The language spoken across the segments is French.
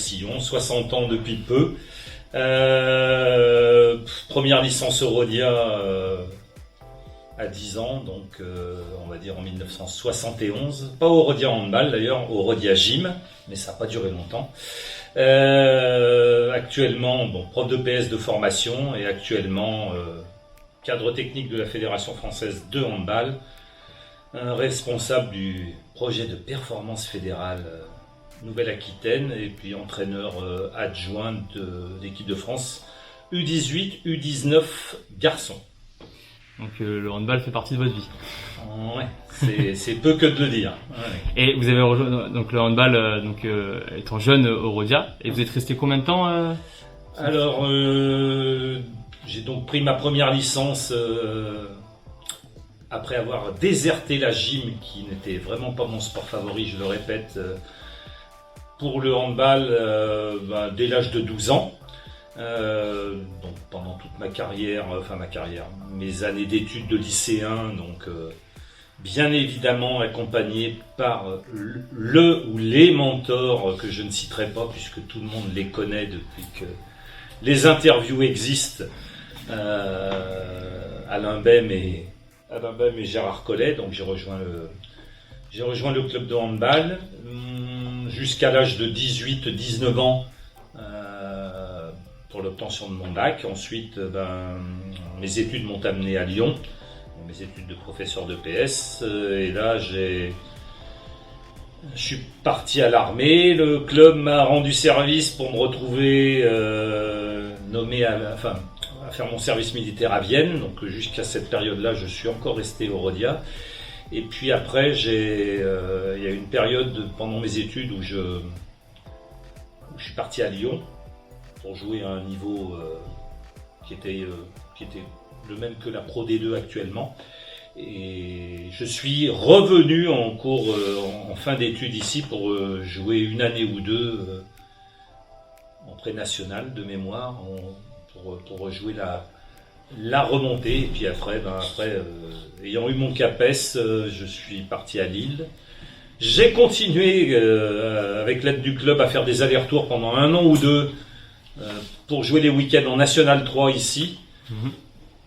Roussillon, 60 ans depuis peu. Première licence Eurodia à 10 ans, donc on va dire en 1971. Pas Eurodia handball d'ailleurs, Eurodia gym, mais ça n'a pas duré longtemps. Actuellement, prof de PS de formation et actuellement cadre technique de la Fédération française de handball, responsable du projet de performance fédérale Nouvelle-Aquitaine et puis entraîneur adjoint de l'équipe de France U18, U19 garçons. Donc le handball fait partie de votre vie. Ouais, c'est peu que de le dire. Ouais. Et vous avez rejoint donc le handball étant jeune au Rodia, et vous êtes resté combien de temps Alors j'ai donc pris ma première licence après avoir déserté la gym qui n'était vraiment pas mon sport favori, je le répète, pour le handball dès l'âge de 12 ans. Donc pendant toute ma carrière, mes années d'études de lycéen, donc bien évidemment accompagné par le ou les mentors que je ne citerai pas puisque tout le monde les connaît depuis que les interviews existent, Alain Bem et Gérard Collet. Donc j'ai rejoint le club de handball jusqu'à l'âge de 18-19 ans. Pour l'obtention de mon bac. Ensuite, mes études m'ont amené à Lyon, mes études de professeur de PS. Et là, je suis parti à l'armée. Le club m'a rendu service pour me retrouver nommé à faire mon service militaire à Vienne. Donc jusqu'à cette période-là, je suis encore resté au Rodia. Et puis après, il y a une période pendant mes études où je suis parti à Lyon pour jouer à un niveau qui était le même que la Pro D2 actuellement. Et je suis revenu en cours, en fin d'études ici pour jouer une année ou deux en pré-national de mémoire, pour rejouer la remontée. Et puis après, ayant eu mon CAPES, je suis parti à Lille. J'ai continué avec l'aide du club à faire des allers-retours pendant 1 an ou 2 pour jouer les week-ends en National 3 ici.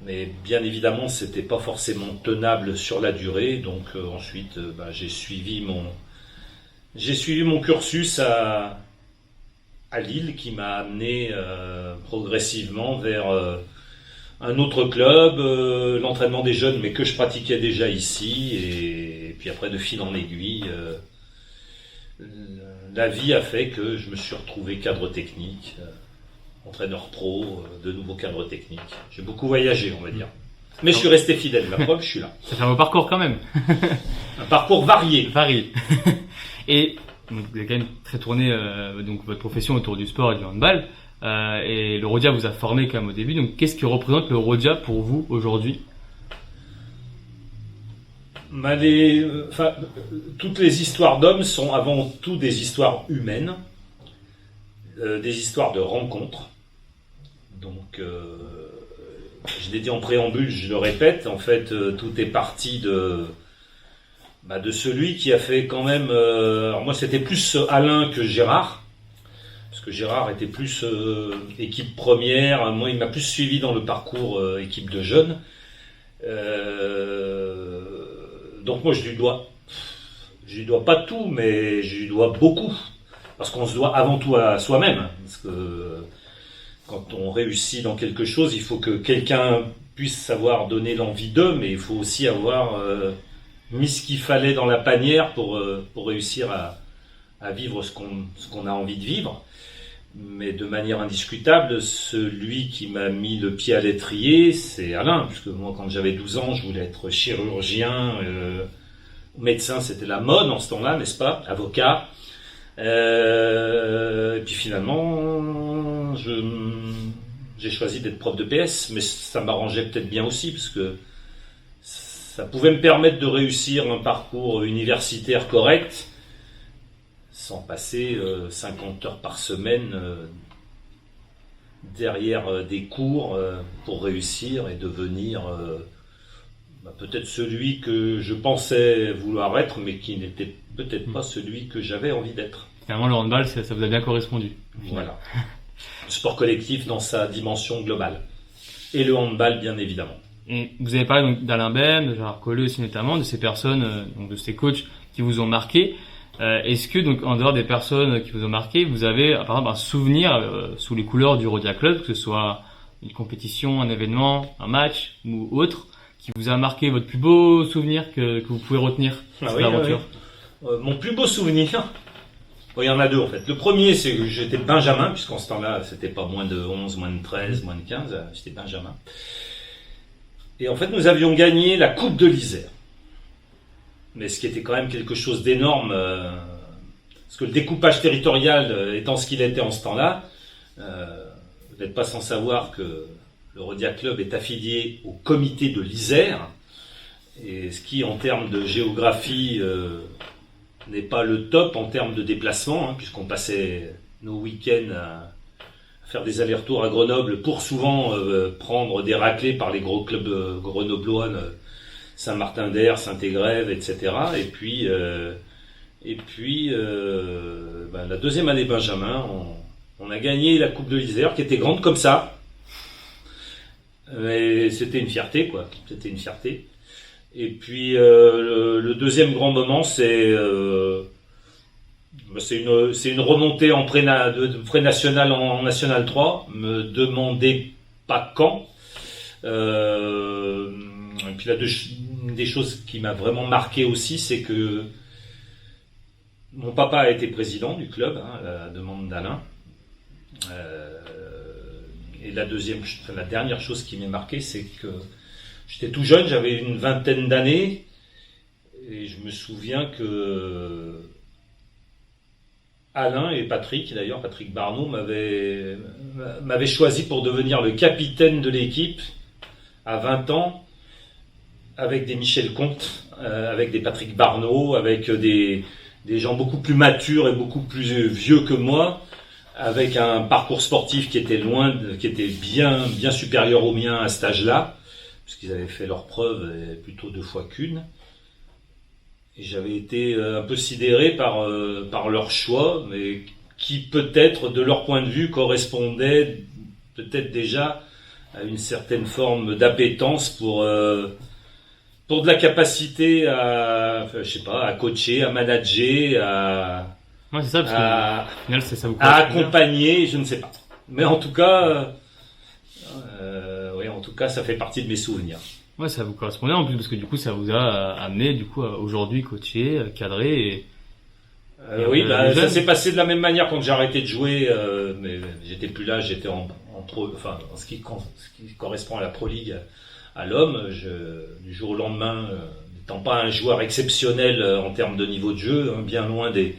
Mais bien évidemment, c'était pas forcément tenable sur la durée. Donc ensuite, j'ai suivi mon cursus à Lille qui m'a amené progressivement vers un autre club, l'entraînement des jeunes, mais que je pratiquais déjà ici. Et puis après, de fil en aiguille, la vie a fait que je me suis retrouvé cadre technique. Entraîneur pro, de nouveaux cadres techniques. J'ai beaucoup voyagé, on va dire. Mais je suis resté fidèle, la preuve, je suis là. Ça fait un beau parcours quand même. Un parcours varié. Et donc, vous avez quand même très tourné donc votre profession autour du sport et du handball. Et le Rodia vous a formé quand même au début. Donc qu'est-ce que représente le Rodia pour vous aujourd'hui ? Toutes les histoires d'hommes sont avant tout des histoires humaines. Des histoires de rencontres. Donc, je l'ai dit en préambule, je le répète, en fait, tout est parti de celui qui a fait quand même... alors moi, c'était plus Alain que Gérard, parce que Gérard était plus équipe première. Moi, il m'a plus suivi dans le parcours équipe de jeunes. Donc moi, je lui dois pas tout, mais je lui dois beaucoup. Parce qu'on se doit avant tout à soi-même. Parce que quand on réussit dans quelque chose, il faut que quelqu'un puisse savoir donner l'envie d'eux, mais il faut aussi avoir mis ce qu'il fallait dans la panière pour réussir à vivre ce qu'on a envie de vivre. Mais de manière indiscutable, celui qui m'a mis le pied à l'étrier, c'est Alain. Puisque moi, quand j'avais 12 ans, je voulais être chirurgien, médecin, c'était la mode en ce temps-là, n'est-ce pas ? Avocat. Et puis finalement, j'ai choisi d'être prof de PS, mais ça m'arrangeait peut-être bien aussi, parce que ça pouvait me permettre de réussir un parcours universitaire correct, sans passer 50 heures par semaine derrière des cours pour réussir et devenir peut-être celui que je pensais vouloir être, mais qui n'était peut-être pas celui que j'avais envie d'être. Finalement, le handball, ça vous a bien correspondu. Voilà. Le sport collectif dans sa dimension globale. Et le handball, bien évidemment. Et vous avez parlé donc d'Alain Bem, de Gérard Colleux aussi notamment, de ces personnes, donc de ces coachs qui vous ont marqué. Est-ce que donc en dehors des personnes qui vous ont marqué, vous avez par exemple un souvenir sous les couleurs du Rhodia Club, que ce soit une compétition, un événement, un match ou autre, qui vous a marqué, votre plus beau souvenir que vous pouvez retenir de cette aventure? Mon plus beau souvenir, il y en a deux en fait. Le premier, c'est que j'étais Benjamin, puisqu'en ce temps-là, c'était pas moins de 11, moins de 13, moins de 15, j'étais Benjamin. Et en fait, nous avions gagné la Coupe de l'Isère. Mais ce qui était quand même quelque chose d'énorme, parce que le découpage territorial étant ce qu'il était en ce temps-là, vous n'êtes pas sans savoir que le Rhodia Club est affilié au comité de l'Isère, et ce qui, en termes de géographie, n'est pas le top en termes de déplacement, puisqu'on passait nos week-ends à faire des allers-retours à Grenoble pour souvent prendre des raclées par les gros clubs grenoblois, Saint-Martin-d'Air, Saint-Égrève, etc. Et puis, la deuxième année Benjamin, on a gagné la Coupe de l'Isère, qui était grande comme ça. Mais c'était une fierté, quoi. C'était une fierté. Et puis le deuxième grand moment, c'est une remontée en pré-national en National 3. Me demandez pas quand. Et puis une des choses qui m'a vraiment marqué aussi, c'est que mon papa a été président du club, à la demande d'Alain. Et la dernière chose qui m'est marquée, c'est que j'étais tout jeune, j'avais une vingtaine d'années, et je me souviens que Alain et Patrick Barneau m'avaient choisi pour devenir le capitaine de l'équipe à 20 ans, avec des Michel Comte, avec des Patrick Barneau, avec des gens beaucoup plus matures et beaucoup plus vieux que moi, avec un parcours sportif qui était bien supérieur au mien à cet âge-là, puisqu'ils avaient fait leurs preuves plutôt 2 fois qu'une. Et j'avais été un peu sidéré par leur choix, mais qui peut-être, de leur point de vue, correspondait peut-être déjà à une certaine forme d'appétence pour de la capacité à coacher, à manager, Ouais, c'est ça, parce que au final, ça vous à accompagner, je ne sais pas. Mais en tout cas, ça fait partie de mes souvenirs. Ouais, ça vous correspondait en plus, parce que du coup, ça vous a amené, du coup, à aujourd'hui coacher, cadrer ça s'est passé de la même manière quand j'ai arrêté de jouer, mais j'étais plus là, j'étais en pro, enfin, en ce qui correspond à la Pro League, à l'homme, du jour au lendemain, n'étant pas un joueur exceptionnel en termes de niveau de jeu, bien loin des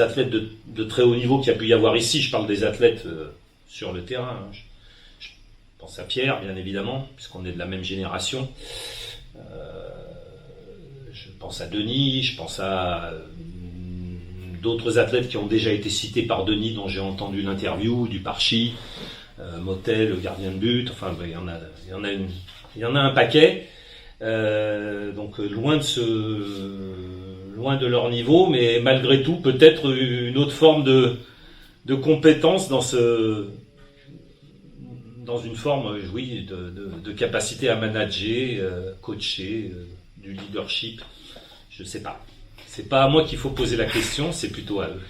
athlètes de très haut niveau qu'il y a pu y avoir ici. Je parle des athlètes sur le terrain. Je pense à Pierre, bien évidemment, puisqu'on est de la même génération. Je pense à Denis, je pense à d'autres athlètes qui ont déjà été cités par Denis, dont j'ai entendu l'interview, du Parchi, Motel, le gardien de but. Enfin, il y en a un paquet. Donc loin de leur niveau, mais malgré tout peut-être une autre forme de compétence dans une forme, oui, de capacité à manager, coacher, du leadership. Je sais pas. C'est pas à moi qu'il faut poser la question, c'est plutôt à eux.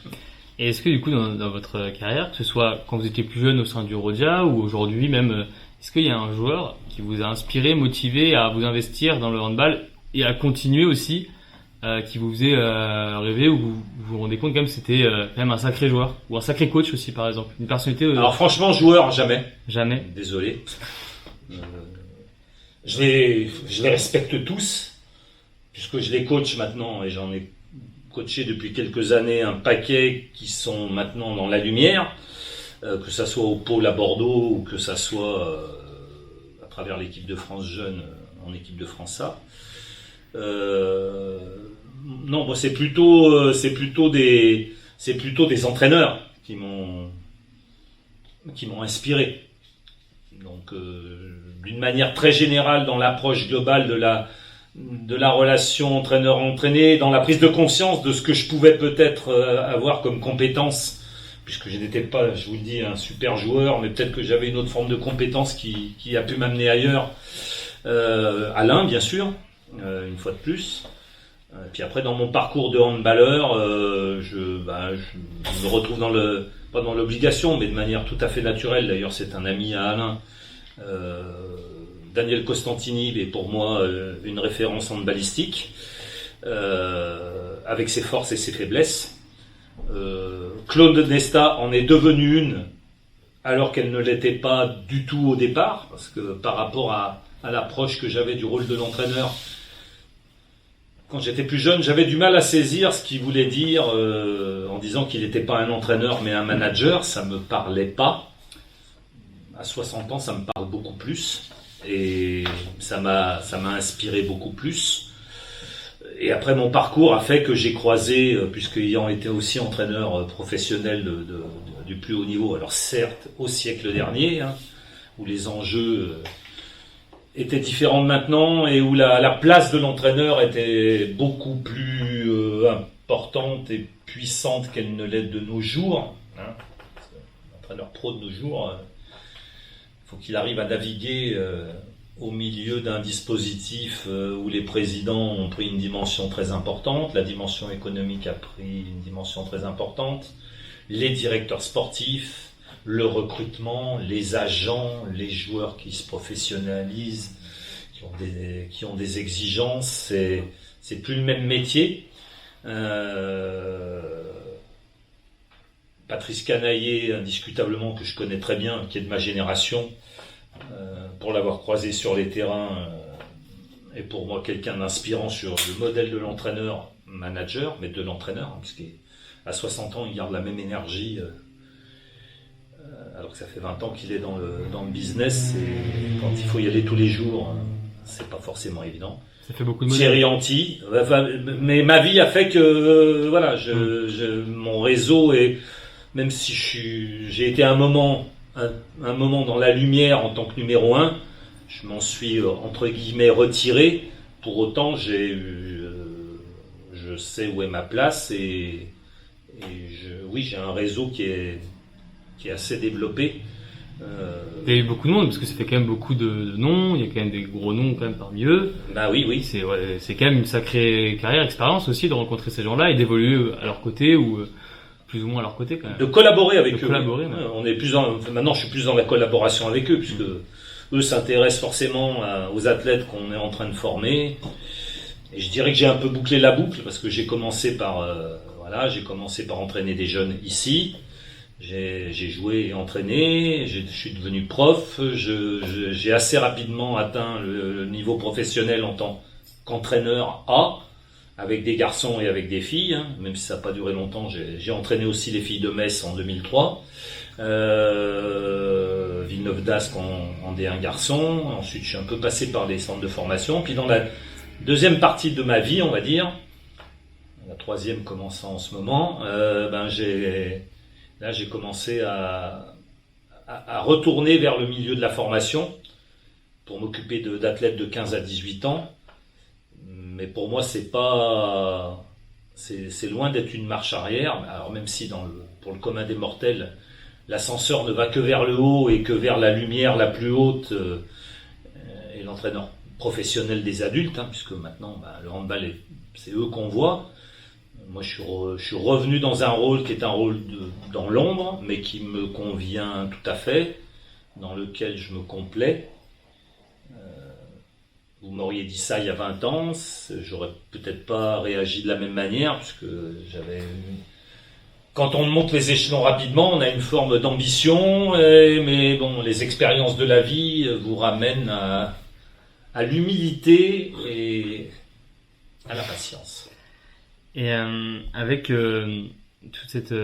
Et est-ce que du coup dans votre carrière, que ce soit quand vous étiez plus jeune au sein du Rhodia ou aujourd'hui même, est-ce qu'il y a un joueur qui vous a inspiré, motivé à vous investir dans le handball et à continuer aussi, qui vous faisait rêver, ou vous vous rendez compte quand même que c'était quand même un sacré joueur ou un sacré coach aussi, par exemple, une personnalité Alors franchement, joueur, jamais. Désolé. Je les respecte tous, puisque je les coach maintenant, et j'en ai coaché depuis quelques années un paquet qui sont maintenant dans la lumière, que ça soit au pôle à Bordeaux ou que ça soit à travers l'équipe de France jeune en équipe de France A. Non, bon, c'est plutôt des entraîneurs qui m'ont inspiré. Donc d'une manière très générale, dans l'approche globale de la relation entraîneur-entraîné, dans la prise de conscience de ce que je pouvais peut-être avoir comme compétence, puisque je n'étais pas, je vous le dis, un super joueur, mais peut-être que j'avais une autre forme de compétence qui a pu m'amener ailleurs. Alain, bien sûr, une fois de plus. Puis après, dans mon parcours de handballeur, je me retrouve pas dans l'obligation, mais de manière tout à fait naturelle. D'ailleurs, c'est un ami à Alain. Daniel Costantini est pour moi une référence handballistique, avec ses forces et ses faiblesses. Claude Nesta en est devenu une, alors qu'elle ne l'était pas du tout au départ, parce que par rapport à l'approche que j'avais du rôle de l'entraîneur, quand j'étais plus jeune, j'avais du mal à saisir ce qu'il voulait dire en disant qu'il n'était pas un entraîneur mais un manager. Ça me parlait pas. À 60 ans, ça me parle beaucoup plus. Et ça m'a inspiré beaucoup plus. Et après, mon parcours a fait que j'ai croisé, puisqu'ayant été aussi entraîneur professionnel du plus haut niveau, alors certes au siècle dernier, où les enjeux étaient différents de maintenant et où la place de l'entraîneur était beaucoup plus importante et puissante qu'elle ne l'est de nos jours. L'entraîneur pro de nos jours, faut qu'il arrive à naviguer au milieu d'un dispositif où les présidents ont pris une dimension très importante, la dimension économique a pris une dimension très importante, les directeurs sportifs, le recrutement, les agents, les joueurs qui se professionnalisent, qui ont des exigences, c'est plus le même métier. Patrice Canaillé, indiscutablement, que je connais très bien, qui est de ma génération, pour l'avoir croisé sur les terrains, est pour moi quelqu'un d'inspirant sur le modèle de l'entraîneur-manager, mais de l'entraîneur, parce qu'à 60 ans, il garde la même énergie, alors que ça fait 20 ans qu'il est dans le business, et quand il faut y aller tous les jours, c'est pas forcément évident. Ça fait beaucoup de Thierry Anti, mais ma vie a fait que mon réseau est, même si j'ai été un moment dans la lumière en tant que numéro 1, je m'en suis entre guillemets retiré. Pour autant, je sais où est ma place et j'ai un réseau qui est assez développé. Il y a eu beaucoup de monde parce que ça fait quand même beaucoup de noms, il y a quand même des gros noms quand même parmi eux. Bah oui. C'est quand même une sacrée carrière, expérience aussi de rencontrer ces gens-là et d'évoluer à leur côté ou plus ou moins à leur côté quand même. De collaborer avec eux. Ouais. Maintenant, je suis plus dans la collaboration avec eux puisque eux s'intéressent forcément aux athlètes qu'on est en train de former. Et je dirais que j'ai un peu bouclé la boucle parce que j'ai commencé par entraîner des jeunes ici. J'ai joué et entraîné, je suis devenu prof, j'ai assez rapidement atteint le niveau professionnel en tant qu'entraîneur A, avec des garçons et avec des filles, même si ça n'a pas duré longtemps, j'ai entraîné aussi les filles de Metz en 2003, Villeneuve d'Ascq en D1 garçon, ensuite je suis un peu passé par les centres de formation, puis dans la deuxième partie de ma vie, on va dire, la troisième commençant en ce moment, j'ai commencé à retourner vers le milieu de la formation pour m'occuper d'athlètes de 15 à 18 ans. Mais pour moi, c'est loin d'être une marche arrière. Alors même si pour le commun des mortels, l'ascenseur ne va que vers le haut et que vers la lumière la plus haute et l'entraîneur professionnel des adultes, puisque maintenant le handball, c'est eux qu'on voit. Moi, je suis revenu dans un rôle qui est un rôle dans l'ombre, mais qui me convient tout à fait, dans lequel je me complais. Vous m'auriez dit ça il y a 20 ans, j'aurais peut-être pas réagi de la même manière, puisque quand on monte les échelons rapidement, on a une forme d'ambition, mais bon, les expériences de la vie vous ramènent à l'humilité et à la patience. Et avec toute cette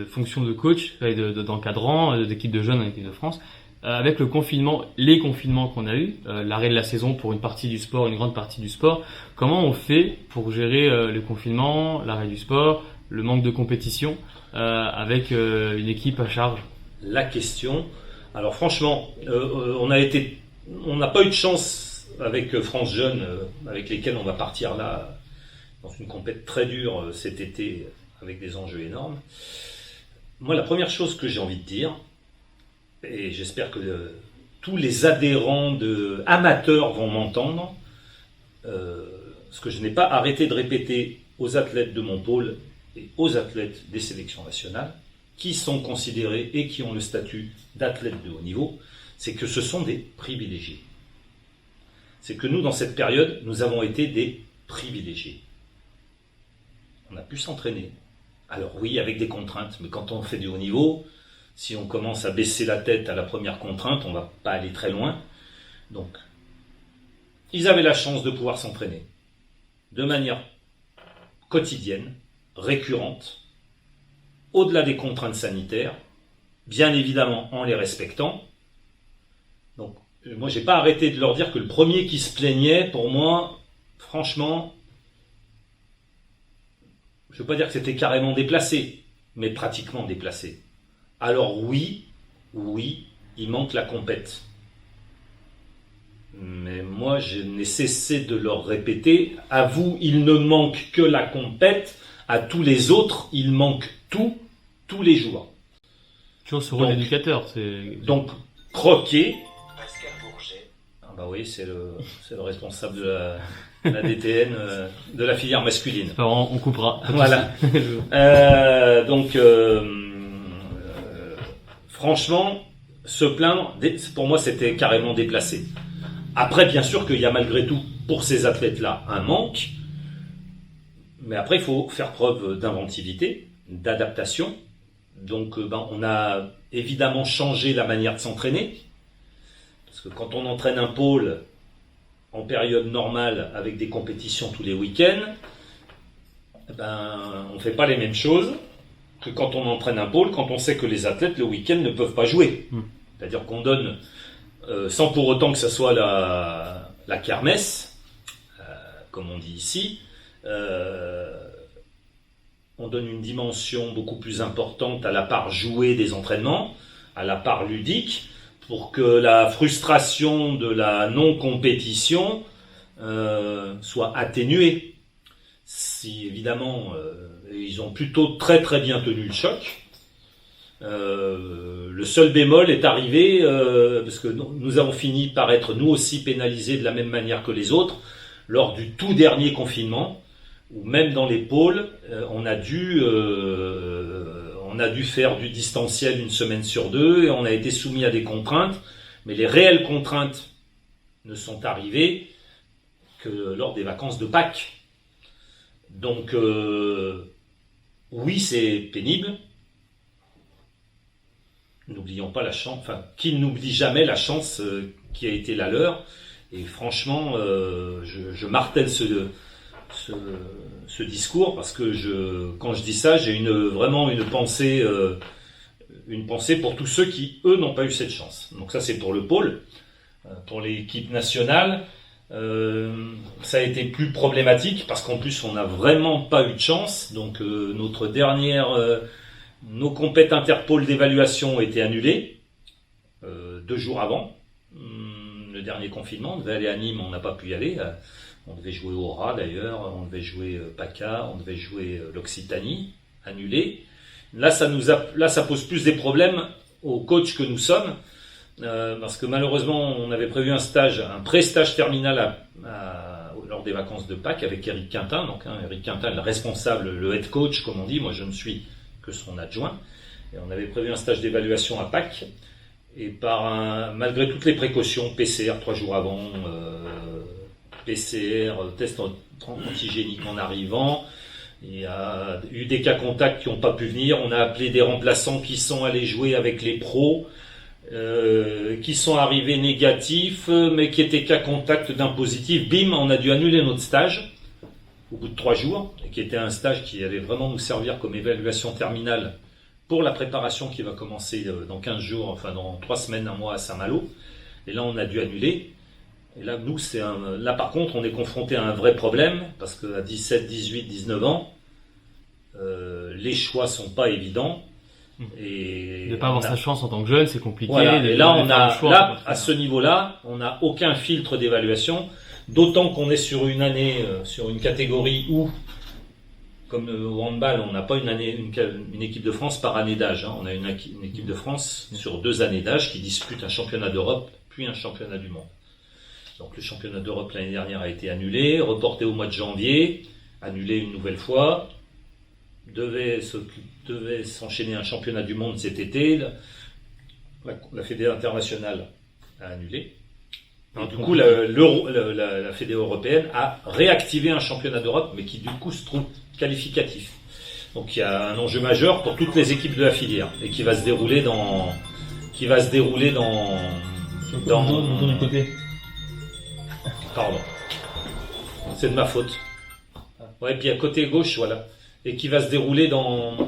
fonction de coach, d'encadrant, d'équipe de jeunes en équipe de France, avec les confinements qu'on a eu, l'arrêt de la saison pour une grande partie du sport, comment on fait pour gérer les confinements, l'arrêt du sport, le manque de compétition, avec une équipe à charge? La question, alors franchement, on n'a pas eu de chance avec France Jeune, avec lesquels on va partir là, dans une compète très dure cet été, avec des enjeux énormes. Moi, la première chose que j'ai envie de dire, et j'espère que tous les adhérents amateurs vont m'entendre, ce que je n'ai pas arrêté de répéter aux athlètes de mon pôle et aux athlètes des sélections nationales, qui sont considérés et qui ont le statut d'athlètes de haut niveau, c'est que ce sont des privilégiés. C'est que nous, dans cette période, nous avons été des privilégiés. On a pu s'entraîner. Alors oui, avec des contraintes, mais quand on fait du haut niveau, si on commence à baisser la tête à la première contrainte, on ne va pas aller très loin. Donc, ils avaient la chance de pouvoir s'entraîner de manière quotidienne, récurrente, au-delà des contraintes sanitaires, bien évidemment en les respectant. Donc, moi, j'ai pas arrêté de leur dire que le premier qui se plaignait, pour moi, franchement, je ne veux pas dire que c'était carrément déplacé, mais pratiquement déplacé. Alors oui, il manque la compète. Mais moi, je n'ai cessé de leur répéter, à vous, il ne manque que la compète, à tous les autres, il manque tout, tous les jours. Toujours ce rôle d'éducateur. Donc, croquer. Pascal Bourget. Ah bah oui, c'est le responsable de la DTN, de la filière masculine. On coupera. Voilà. Franchement, se plaindre, pour moi, c'était carrément déplacé. Après, bien sûr qu'il y a malgré tout, pour ces athlètes-là, un manque. Mais après, il faut faire preuve d'inventivité, d'adaptation. Donc, on a évidemment changé la manière de s'entraîner. Parce que quand on entraîne un pôle en période normale avec des compétitions tous les week-ends, on ne fait pas les mêmes choses que quand on entraîne un pôle, quand on sait que les athlètes le week-end ne peuvent pas jouer. C'est-à-dire qu'on donne, sans pour autant que ce soit la kermesse, comme on dit ici, on donne une dimension beaucoup plus importante à la part jouée des entraînements, à la part ludique, pour que la frustration de la non-compétition soit atténuée. Si évidemment, ils ont plutôt très très bien tenu le choc. Le seul bémol est arrivé, parce que nous avons fini par être nous aussi pénalisés de la même manière que les autres, lors du tout dernier confinement, où même dans les pôles, on a dû faire du distanciel une semaine sur deux, et on a été soumis à des contraintes, mais les réelles contraintes ne sont arrivées que lors des vacances de Pâques. Donc, oui, c'est pénible. N'oublions pas la chance, qui n'oublie jamais la chance qui a été la leur. Et franchement, je martèle ce discours parce que quand je dis ça, j'ai vraiment une pensée pour tous ceux qui, eux, n'ont pas eu cette chance. Donc ça, c'est pour le pôle. Pour l'équipe nationale, ça a été plus problématique parce qu'en plus, on n'a vraiment pas eu de chance. Donc nos compètes interpôles d'évaluation ont été annulées 2 jours avant le dernier confinement. On devait aller à Nîmes, on n'a pas pu y aller. On devait jouer au Rat d'ailleurs, on devait jouer PACA, on devait jouer l'Occitanie, annulé. Là, ça pose plus des problèmes aux coachs que nous sommes, parce que malheureusement, on avait prévu un pré-stage terminal lors des vacances de Pâques avec Eric Quintin. Donc, Eric Quintin, le responsable, le head coach, comme on dit. Moi, je ne suis que son adjoint. Et on avait prévu un stage d'évaluation à Pâques. Et malgré toutes les précautions, PCR 3 jours avant, PCR, test antigénique en arrivant. Il y a eu des cas contacts qui n'ont pas pu venir. On a appelé des remplaçants qui sont allés jouer avec les pros, qui sont arrivés négatifs, mais qui étaient cas contacts d'un positif. Bim, on a dû annuler notre stage au bout de 3 jours, et qui était un stage qui allait vraiment nous servir comme évaluation terminale pour la préparation qui va commencer dans 15 jours, enfin dans 3 semaines, 1 mois à Saint-Malo. Et là, on a dû annuler. Et là, nous, là par contre, on est confronté à un vrai problème, parce qu'à 17, 18, 19 ans, les choix sont pas évidents. Et De pas avoir sa chance en tant que jeune, c'est compliqué. voilà. Et là, à ce ce niveau-là, on n'a aucun filtre d'évaluation, d'autant qu'on est sur une année, sur une catégorie où, comme au handball, on n'a pas une équipe de France par année d'âge. On a une équipe de France sur 2 années d'âge qui dispute un championnat d'Europe, puis un championnat du monde. Donc le championnat d'Europe l'année dernière a été annulé, reporté au mois de janvier, annulé une nouvelle fois. Devait s'enchaîner un championnat du monde cet été. La Fédé internationale a annulé. Et du coup, la Fédé européenne a réactivé un championnat d'Europe, mais qui du coup se trouve qualificatif. Donc il y a un enjeu majeur pour toutes les équipes de la filière et qui va se dérouler dans du côté. Pardon. C'est de ma faute. Ouais, puis à côté gauche, voilà. Et qui va se dérouler donc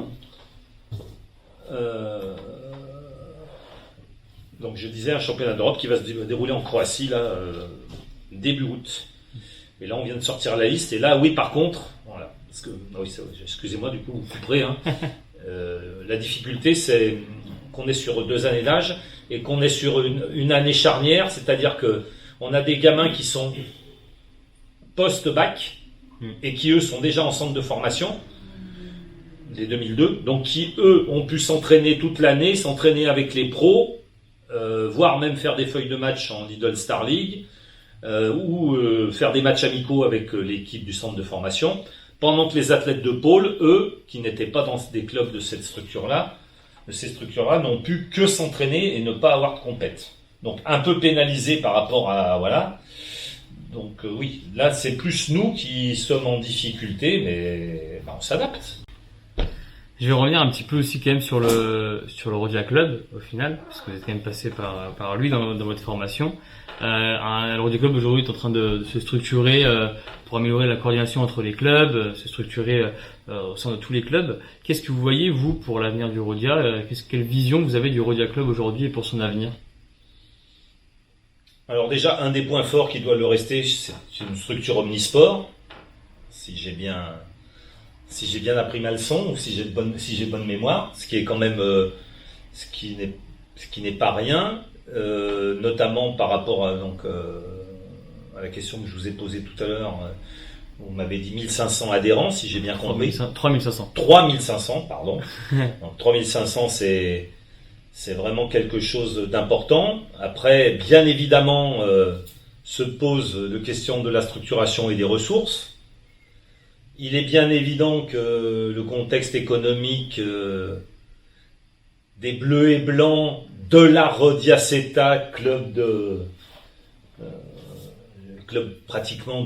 je disais un championnat d'Europe qui va se dérouler en Croatie là début août. Et là on vient de sortir la liste et là oui par contre voilà parce que excusez-moi du coup vous couperez hein. La difficulté c'est qu'on est sur 2 années d'âge et qu'on est sur une année charnière, c'est-à-dire que on a des gamins qui sont post-bac et qui eux sont déjà en centre de formation. Les 2002, donc qui eux ont pu s'entraîner toute l'année, s'entraîner avec les pros, voire même faire des feuilles de match en Lidl Star League, ou faire des matchs amicaux avec l'équipe du centre de formation, pendant que les athlètes de pôle, eux, qui n'étaient pas dans des clubs de ces structures-là, n'ont pu que s'entraîner et ne pas avoir de compète. Donc un peu pénalisés par rapport à voilà. Donc oui, là c'est plus nous qui sommes en difficulté, mais on s'adapte. Je vais revenir un petit peu aussi quand même sur le Rhodia Club au final, parce que vous êtes quand même passé par lui dans votre formation. Le Rhodia Club aujourd'hui est en train de se structurer pour améliorer la coordination entre les clubs, se structurer au sein de tous les clubs. Qu'est-ce que vous voyez vous pour l'avenir du Rhodia quelle vision vous avez du Rhodia Club aujourd'hui et pour son avenir? Alors déjà un des points forts qui doit le rester, c'est une structure omnisport. Si j'ai bien appris ma leçon ou si j'ai bonne mémoire, ce qui est quand même ce qui n'est pas rien, notamment par rapport à la question que je vous ai posée tout à l'heure. Vous m'avez dit 1500 adhérents, si j'ai bien compris. 3500. 3500, pardon. Donc 3500, c'est vraiment quelque chose d'important. Après, bien évidemment, se pose la question de la structuration et des ressources. Il est bien évident que le contexte économique des Bleus et Blancs de la Rhodia-CETA, club pratiquement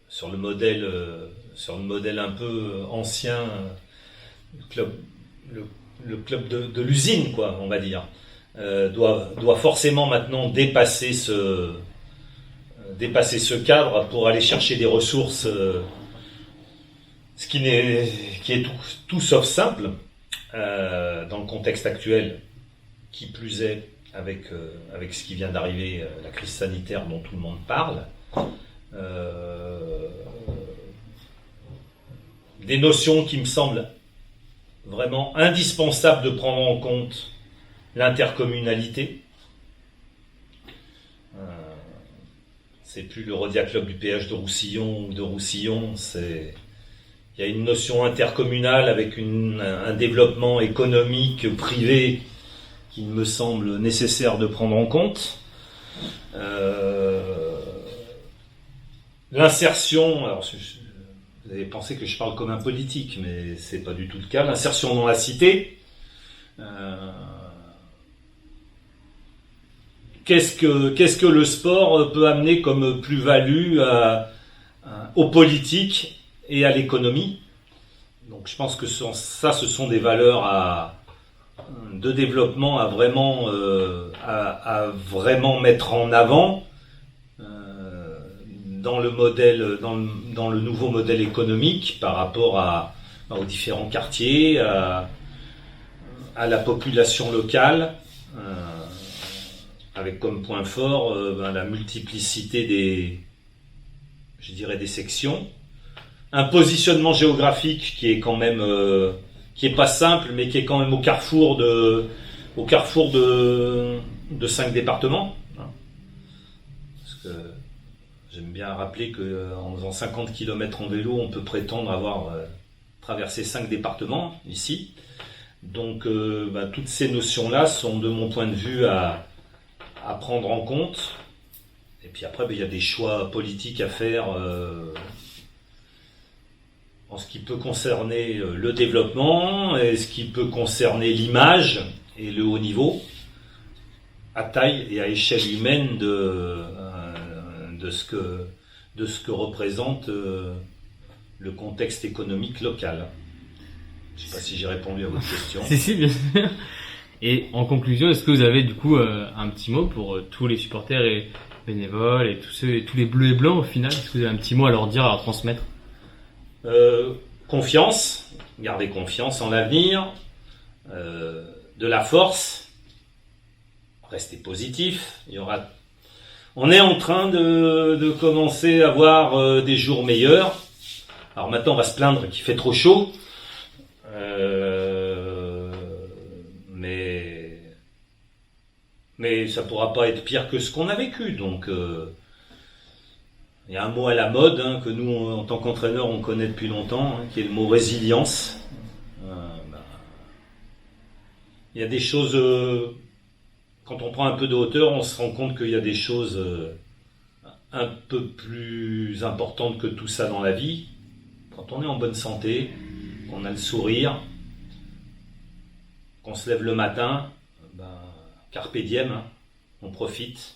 sur le modèle un peu ancien, le club de l'usine, quoi, on va dire, doit forcément maintenant dépasser ce cadre pour aller chercher des ressources. Ce qui est tout sauf simple dans le contexte actuel, qui plus est avec ce qui vient d'arriver, la crise sanitaire dont tout le monde parle. Des notions qui me semblent vraiment indispensables de prendre en compte l'intercommunalité. C'est plus le Rhodia Club du péage de Roussillon ou de Roussillon, il y a une notion intercommunale avec un développement économique privé qui me semble nécessaire de prendre en compte. L'insertion, alors vous avez pensé que je parle comme un politique, mais c'est pas du tout le cas. L'insertion dans la cité. Qu'est-ce que le sport peut amener comme plus-value aux politiques et à l'économie? Donc je pense que ce sont des valeurs de développement à vraiment mettre en avant dans le nouveau modèle économique par rapport aux différents quartiers, à la population locale, avec comme point fort la multiplicité des sections. Un positionnement géographique qui est quand même qui est pas simple, mais qui est quand même au carrefour de 5 départements. Parce que j'aime bien rappeler qu'en faisant 50 km en vélo, on peut prétendre avoir traversé 5 départements ici. Donc toutes ces notions-là sont de mon point de vue à prendre en compte. Et puis après, il y a des choix politiques à faire en ce qui peut concerner le développement et ce qui peut concerner l'image et le haut niveau à taille et à échelle humaine de ce que représente le contexte économique local. Je ne sais pas si j'ai répondu à votre question. Si, bien sûr. Et en conclusion, est-ce que vous avez du coup un petit mot pour tous les supporters et bénévoles et tous les bleus et blancs au final? Est-ce que vous avez un petit mot à leur dire, à leur transmettre? Confiance, gardez confiance en l'avenir, de la force, restez positif. On est en train de commencer à voir des jours meilleurs. Alors maintenant, on va se plaindre qu'il fait trop chaud. Mais ça pourra pas être pire que ce qu'on a vécu. Donc, il y a un mot à la mode que nous, en tant qu'entraîneurs, on connaît depuis longtemps, qui est le mot résilience. Il y a des choses, quand on prend un peu de hauteur, on se rend compte qu'il y a des choses un peu plus importantes que tout ça dans la vie. Quand on est en bonne santé, qu'on a le sourire, qu'on se lève le matin, carpe diem, on profite,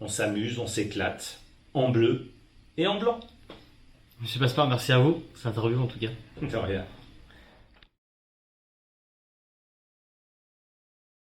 on s'amuse, on s'éclate, en bleu et en blanc. Monsieur Passeparts, merci à vous, c'est interview en tout cas. De rien.